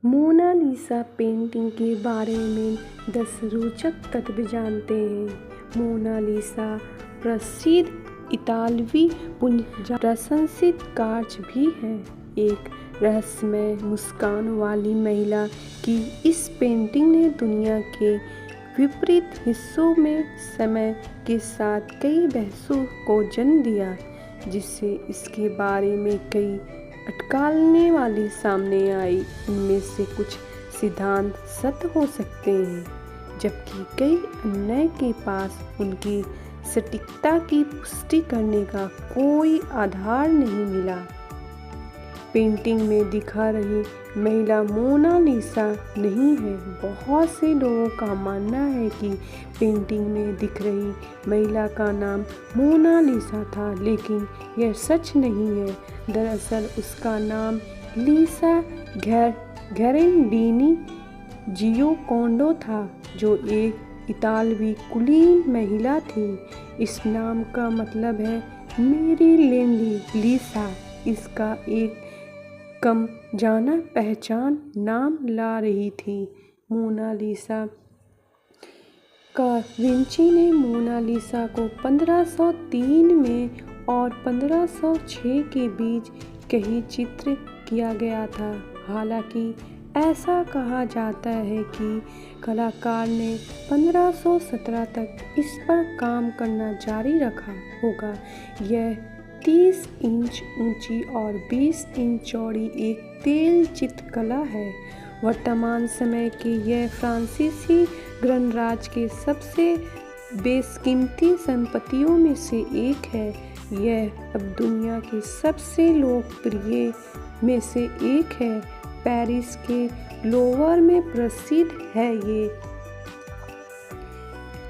Mona Lisa painting के बारे में 10 रोचक तथ्य जानते हैं। मोनालिसा प्रसिद्ध इतालवी प्रशंसित कार्य भी है। एक रहस्यमय मुस्कान वाली महिला की इस पेंटिंग ने दुनिया के विपरीत हिस्सों में समय के साथ कई बहसों को जन्म दिया, जिससे इसके बारे में कई अटकलें वाली सामने आई। इनमें से कुछ सिद्धांत सत्य हो सकते हैं, जबकि कई अन्य के पास उनकी सटीकता की पुष्टि करने का कोई आधार नहीं मिला। पेंटिंग में दिखा रही महिला मोनालिसा नहीं है। बहुत से लोगों का मानना है कि पेंटिंग में दिख रही महिला का नाम मोनालिसा था, लेकिन यह सच नहीं है। दरअसल उसका नाम लिसा घेरेंडीनी जियोकोंडो था, जो एक इतालवी कुलीन महिला थी। इस नाम का मतलब है मेरी लेडी लिसा। इसका एक कम जाना पहचान नाम ला रही थी। मोनालिसा का विंची ने मोनालिसा को 1503 में और 1506 के बीच कहीं चित्र किया गया था। हालांकि ऐसा कहा जाता है कि कलाकार ने 1517 तक इस पर काम करना जारी रखा होगा। यह 30 इंच ऊंची और 20 इंच चौड़ी एक तेल चित्रकला है। वर्तमान समय की यह फ्रांसीसी गणराज्य के सबसे बेशकीमती संपत्तियों में से एक है। यह अब दुनिया के सबसे लोकप्रिय में से एक है। पेरिस के लोवर में प्रसिद्ध है ये।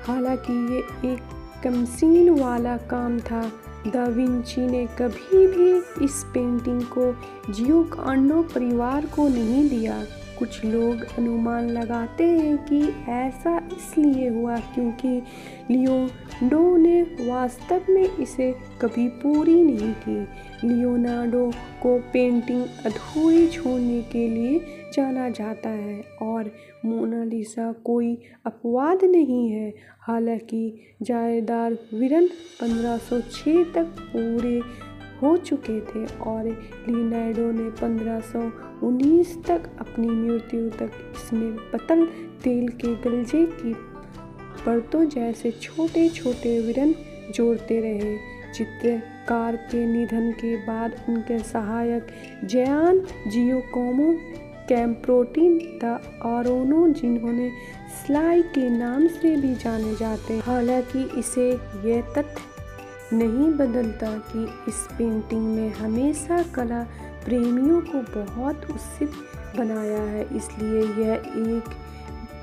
हालांकि ये एक कमीशन वाला काम था। दा विंची ने कभी भी इस पेंटिंग को जियोकोंडो परिवार को नहीं दिया। कुछ लोग अनुमान लगाते हैं कि ऐसा इसलिए हुआ क्योंकि लियोनार्डो ने वास्तव में इसे कभी पूरी नहीं की। लियोनार्डो को पेंटिंग अधूरी छोड़ने के लिए जाना जाता है, और मोनालिसा कोई अपवाद नहीं है। हालांकि जायदार विवरण 1506 तक पूरे हो चुके थे और लियोनार्डो ने 1519 तक अपनी मृत्यु तक इसमें पतल तेल के गलजे की परतों जैसे छोटे छोटे विवरण जोड़ते रहे। चित्रकार के निधन के बाद उनके सहायक जयान जियोकोमो कैम्प्रोटी दा आरोनो, जिन्होंने स्लाई के नाम से भी जाने जाते हैं। हालांकि इसे यह तथ्य नहीं बदलता कि इस पेंटिंग में हमेशा कला प्रेमियों को बहुत उत्सुक बनाया है। इसलिए यह एक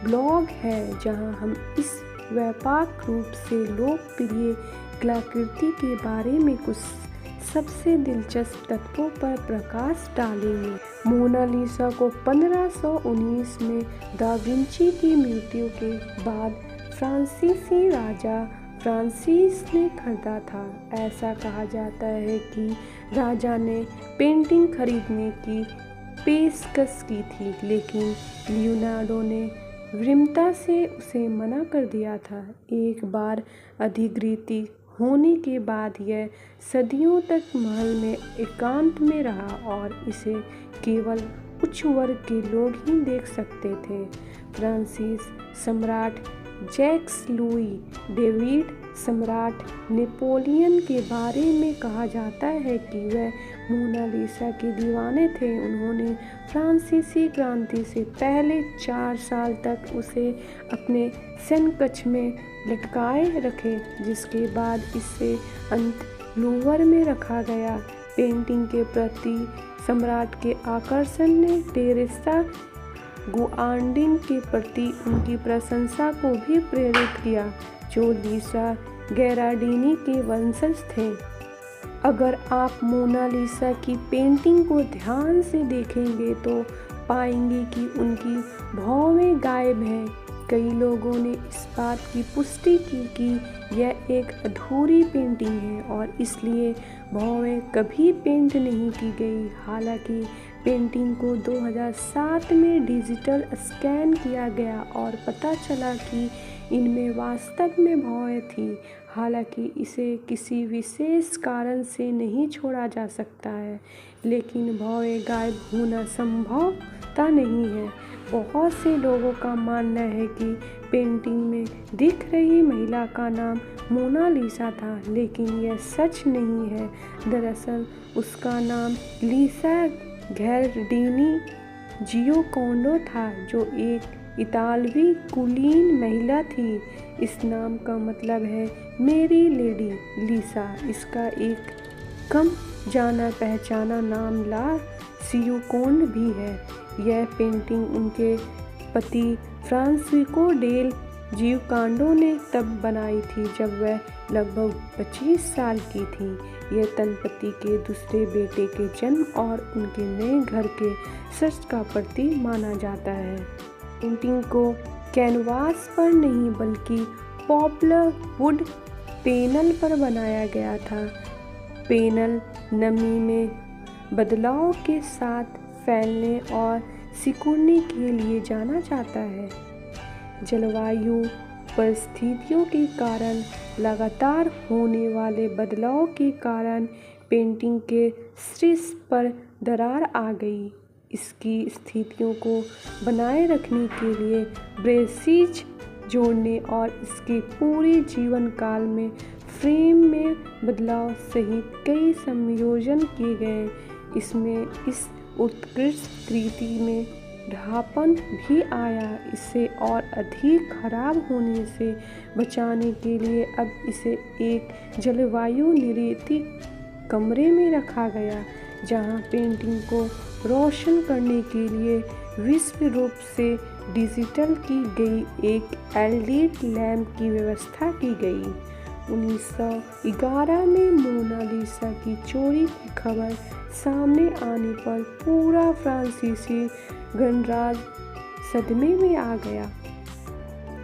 ब्लॉग है जहां हम इस व्यापक रूप से लोकप्रिय कलाकृति के बारे में कुछ सबसे दिलचस्प तथ्यों पर प्रकाश डालेंगे। मोनालिसा को 1519 में दा विंची की मृत्यु के बाद फ्रांसीसी राजा फ्रांसिस ने खरीदा था। ऐसा कहा जाता है कि राजा ने पेंटिंग खरीदने की पेशकश की थी, लेकिन लियोनार्डो ने विनम्रता से उसे मना कर दिया था। एक बार अधिकृत होने के बाद यह सदियों तक महल में एकांत में रहा और इसे केवल उच्च वर्ग के लोग ही देख सकते थे। फ्रांसीसी सम्राट जैक्स लुई डेविड सम्राट नेपोलियन के बारे में कहा जाता है कि वह मोनालिसा के दीवाने थे। उन्होंने फ्रांसीसी क्रांति से पहले 4 साल तक उसे अपने सैन्य कक्ष में लटकाए रखे, जिसके बाद इसे अंत लूवर में रखा गया। पेंटिंग के प्रति सम्राट के आकर्षण ने टेरेसा गुआर्डिन के प्रति उनकी प्रशंसा को भी प्रेरित किया, जो लिसा घेरांडीनी के वंशज थे। अगर आप मोनालिसा की पेंटिंग को ध्यान से देखेंगे तो पाएंगे कि उनकी भौवें गायब हैं। कई लोगों ने इस बात की पुष्टि की कि यह एक अधूरी पेंटिंग है और इसलिए भौवें कभी पेंट नहीं की गई। हालांकि पेंटिंग को 2007 में डिजिटल स्कैन किया गया और पता चला कि इनमें वास्तव में भौहें थी। हालांकि इसे किसी विशेष कारण से नहीं छोड़ा जा सकता है, लेकिन भौहें गायब होना संभवतः नहीं है। बहुत से लोगों का मानना है कि पेंटिंग में दिख रही महिला का नाम मोनालिसा था, लेकिन यह सच नहीं है। दरअसल उसका नाम लिसा घेरडीनी जियोकोंडो था, जो एक इतालवी कुलीन महिला थी। इस नाम का मतलब है मेरी लेडी लिसा। इसका एक कम जाना पहचाना नाम ला जियोकोंड भी है। यह पेंटिंग उनके पति फ्रांसिस्को डेल जियोकोंडो ने तब बनाई थी जब वह लगभग 25 साल की थी। यह दंपति के दूसरे बेटे के जन्म और उनके नए घर के सच का प्रतीक माना जाता है। पेंटिंग को कैनवास पर नहीं बल्कि पॉपुलर वुड पैनल पर बनाया गया था। पैनल नमी में बदलाव के साथ फैलने और सिकुड़ने के लिए जाना जाता है। जलवायु परिस्थितियों के कारण लगातार होने वाले बदलाव के कारण पेंटिंग के शीर्ष पर दरार आ गई। इसकी स्थितियों को बनाए रखने के लिए ब्रेसिज जोड़ने और इसके पूरे जीवन काल में फ्रेम में बदलाव सहित कई संयोजन किए गए। इसमें इस उत्कृष्ट कृति में ढापन भी आया। इसे और अधिक खराब होने से बचाने के लिए अब इसे एक जलवायु नियंत्रित कमरे में रखा गया, जहां पेंटिंग को रोशन करने के लिए विशेष रूप से डिजिटल की गई एक एलईडी लैंप की व्यवस्था की गई। 1911 में मोनालिसा की चोरी की खबर सामने आने पर पूरा फ्रांसीसी गणराज्य सदमे में आ गया।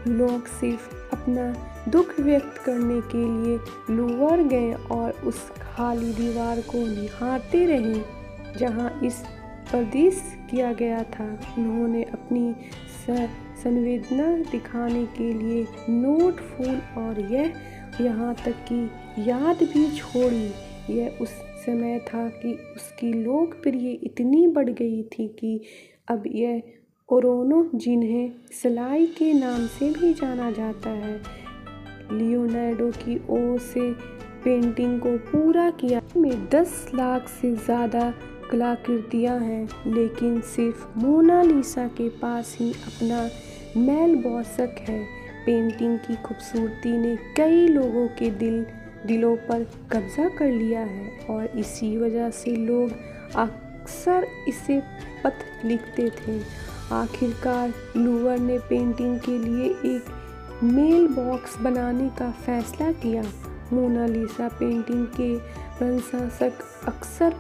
लोग सिर्फ अपना दुख व्यक्त करने के लिए लूवर गए और उस खाली दीवार को निहारते रहे जहां इस प्रदर्शित किया गया था। उन्होंने अपनी संवेदना दिखाने के लिए नोट, फूल और यहाँ तक कि याद भी छोड़ी। यह उस समय था कि उसकी लोकप्रियता इतनी बढ़ गई थी कि अब यह ओरोनो, जिन्हें सिलाई के नाम से भी जाना जाता है, लियोनार्डो की ओर से पेंटिंग को पूरा किया। में 10 लाख से ज़्यादा कलाकृतियाँ हैं, लेकिन सिर्फ मोनालिसा के पास ही अपना मेल बौसक है। पेंटिंग की खूबसूरती ने कई लोगों के दिलों पर कब्जा कर लिया है और इसी वजह से लोग अक्सर इसे पत्र लिखते थे। आखिरकार लूवर ने पेंटिंग के लिए एक मेल बॉक्स बनाने का फैसला किया। मोनालिसा पेंटिंग के प्रशंसक अक्सर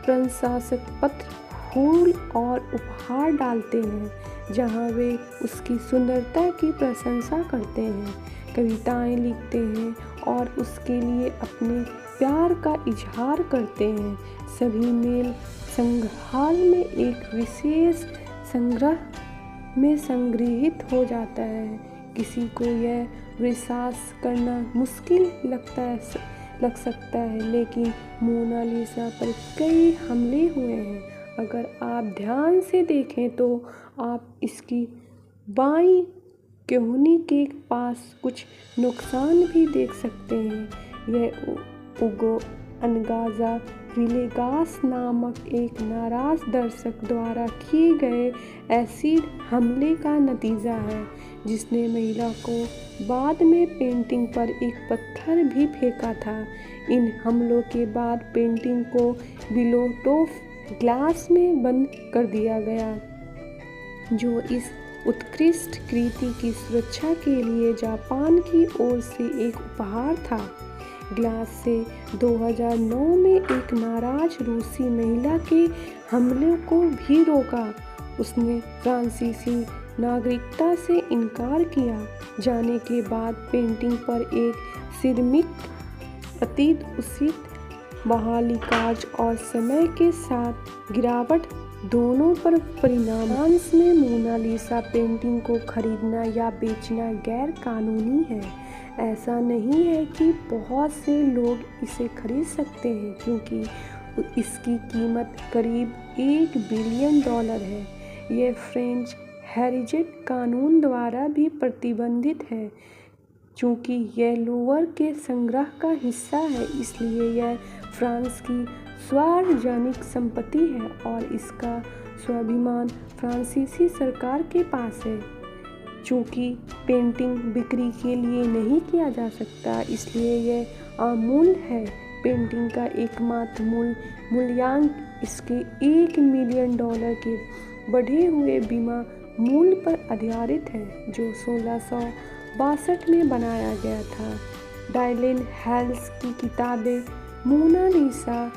प्रशंसक पत्र, फूल और उपहार डालते हैं, जहां वे उसकी सुंदरता की प्रशंसा करते हैं, कविताएं लिखते हैं और उसके लिए अपने प्यार का इजहार करते हैं। सभी मेल संग्रहालय में एक विशेष संग्रह में संग्रहित हो जाता है। किसी को यह विश्वास करना मुश्किल लग सकता है, लेकिन मोनालिसा पर कई हमले हुए हैं। अगर आप ध्यान से देखें तो आप इसकी बाईं कोहनी के पास कुछ नुकसान भी देख सकते हैं। यह उगो अनगाजा विलेगास नामक एक नाराज दर्शक द्वारा किए गए एसिड हमले का नतीजा है, जिसने महिला को बाद में पेंटिंग पर एक पत्थर भी फेंका था। इन हमलों के बाद पेंटिंग को बिलोटोफ ग्लास में बंद कर दिया गया, जो इस उत्कृष्ट कृति की सुरक्षा के लिए जापान की ओर से एक उपहार था। ग्लास से 2009 में एक नाराज रूसी महिला के हमले को भी रोका। उसने फ्रांसीसी नागरिकता से इनकार किया जाने के बाद पेंटिंग पर एक सिरमिक अतीत उचित बहाली कार्य और समय के साथ गिरावट दोनों पर परिणाम। फ्रांस में मोनालिसा पेंटिंग को खरीदना या बेचना गैर कानूनी है। ऐसा नहीं है कि बहुत से लोग इसे खरीद सकते हैं क्योंकि इसकी कीमत करीब $1 बिलियन है। यह फ्रेंच हेरिटेज कानून द्वारा भी प्रतिबंधित है। चूँकि यह लूवर के संग्रह का हिस्सा है, इसलिए यह फ्रांस की सार्वजनिक संपत्ति है और इसका स्वाभिमान फ्रांसीसी सरकार के पास है। चूँकि पेंटिंग बिक्री के लिए नहीं किया जा सकता, इसलिए यह अमूल्य है। पेंटिंग का एकमात्र मूल्यांकन इसके $1 मिलियन के बढ़े हुए बीमा मूल्य पर आधारित है, जो 1662 में बनाया गया था। डायलेन हेल्स की किताबें मोनालिसा